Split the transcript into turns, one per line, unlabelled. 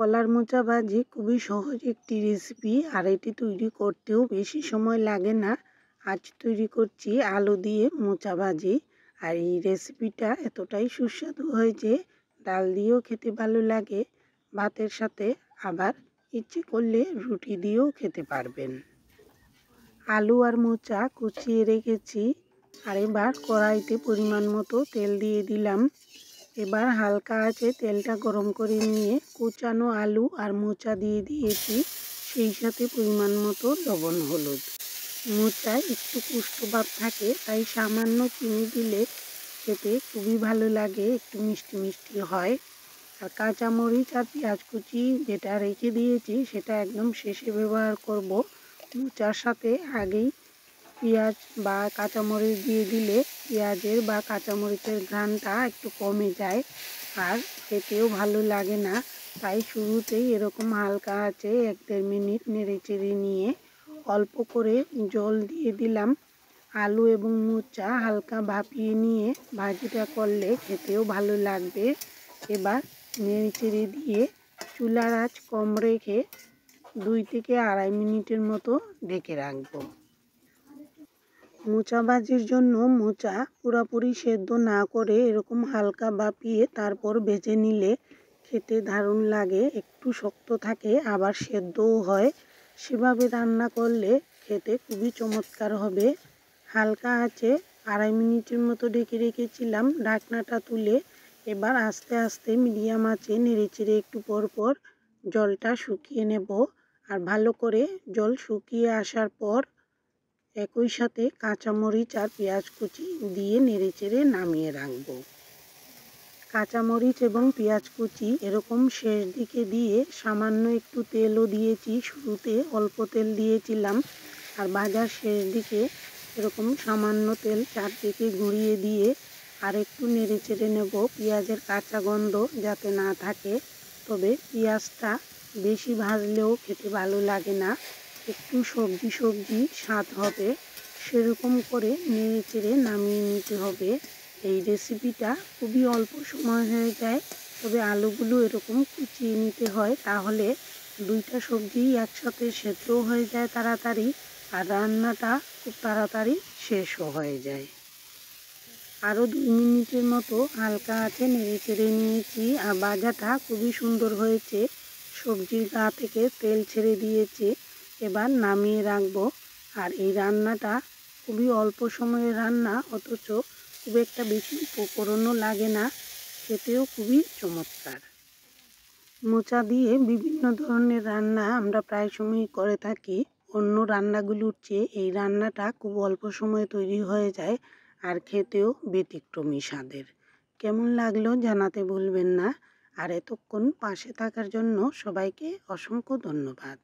কলার মোচা ভাজি খুবই সহজ একটি রেসিপি, আর এটি তৈরি করতেও বেশি সময় লাগে না। আজ তৈরি করছি আলু দিয়ে মোচা ভাজি। আর এই রেসিপিটা এতটাই সুস্বাদু হয় যে ডাল দিয়েও খেতে ভালো লাগে, ভাতের সাথে, আবার ইচ্ছে করলে রুটি দিয়েও খেতে পারবেন। আলু আর মোচা কুচিয়ে রেখেছি। আর এবার কড়াইতে পরিমাণ মতো তেল দিয়ে দিলাম। এবার হালকা আঁচে তেলটা গরম করে নিয়ে কুচানো আলু আর মোচা দিয়ে দিয়েছি, সেই সাথে পরিমাণ মতো লবণ হলুদ। মোচায় একটু কুষ্ঠভাব থাকে, তাই সামান্য চিনি দিলে খেতে খুবই ভালো লাগে, একটু মিষ্টি মিষ্টি হয়। আর কাঁচামরিচ আর পেঁয়াজ কুচি যেটা রেখে দিয়েছি সেটা একদম শেষে ব্যবহার করব। মোচার সাথে আগেই পেঁয়াজ বা কাঁচামরিচ দিয়ে দিলে পেঁয়াজের বা কাঁচামরিচের ঘ্রাণটা একটু কমে যায়, আর খেতেও ভালো লাগে না। তাই শুরুতেই এরকম হালকা আঁচে 1-1.5 মিনিট নেড়ে চেড়ে নিয়ে অল্প করে জল দিয়ে দিলাম। আলু এবং মোচা হালকা ভাপিয়ে নিয়ে ভাজিটা করলে খেতেও ভালো লাগবে। এবার নেড়ে চেড়ে দিয়ে চুলার আঁচ কম রেখে 2 থেকে 2.5 মিনিটের মতো ঢেকে রাখবো। মোচা ভাজির জন্য মোচা পুরোপুরি সেদ্ধ না করে এরকম হালকা ভাপিয়ে তারপর ভেজে নিলে খেতে দারুণ লাগে। একটু শক্ত থাকে আবার সেদ্ধও হয়, সেভাবে রান্না করলে খেতে খুবই চমৎকার হবে। হালকা আঁচে 2.5 মিনিটের মতো ঢেকে রেখেছিলাম। ঢাকনাটা তুলে এবার আস্তে আস্তে মিডিয়াম আঁচে নেড়ে চেড়ে একটু পর পর জলটা শুকিয়ে নেব। আর ভালো করে জল শুকিয়ে আসার পর একই সাথে কাঁচামরিচ আর পেঁয়াজ কুচি দিয়ে নেড়েচেড়ে নামিয়ে রাখব। কাঁচামরিচ এবং পেঁয়াজ কুচি এরকম শেষ দিকে দিয়ে সামান্য একটু তেলও দিয়েছি, শুরুতে অল্প তেল দিয়েছিলাম। আর ভাজার শেষ দিকে এরকম সামান্য তেল চারদিকে ঘুরিয়ে দিয়ে আর একটু নেড়েচেড়ে নেব, পেঁয়াজের কাঁচা গন্ধ যাতে না থাকে। তবে পেঁয়াজটা বেশি ভাজলেও খেতে ভালো লাগে না, একটু সবজি সবজি স্বাদ হবে, সেরকম করে নেড়ে চেড়ে নামিয়ে নিতে হবে। এই রেসিপিটা খুবই অল্প সময় হয়ে যায়, তবে আলুগুলো এরকম কুচিয়ে নিতে হয়, তাহলে দুইটা সবজি একসাথে সেদ্ধও হয়ে যায় তাড়াতাড়ি, আর রান্নাটা খুব তাড়াতাড়ি শেষও হয়ে যায়। আরও 2 মিনিটের মতো হালকা আঁচে নেড়ে চেড়ে নিয়েছি, আর ভাজাটা খুবই সুন্দর হয়েছে, সবজির গা থেকে তেল ছেড়ে দিয়েছে। এবার নামিয়ে রাখবো। আর এই রান্নাটা খুবই অল্প সময়ের রান্না, অথচ খুব একটা বেশি উপকরণও লাগে না, খেতেও খুবই চমৎকার। মোচা দিয়ে বিভিন্ন ধরনের রান্না আমরা প্রায় সময়ই করে থাকি। অন্য রান্নাগুলোর চেয়ে এই রান্নাটা খুব অল্প সময়ে তৈরি হয়ে যায়, আর খেতেও ব্যতিক্রমী স্বাদের। কেমন লাগলো জানাতে ভুলবেন না। আর এতক্ষণ পাশে থাকার জন্য সবাইকে অসংখ্য ধন্যবাদ।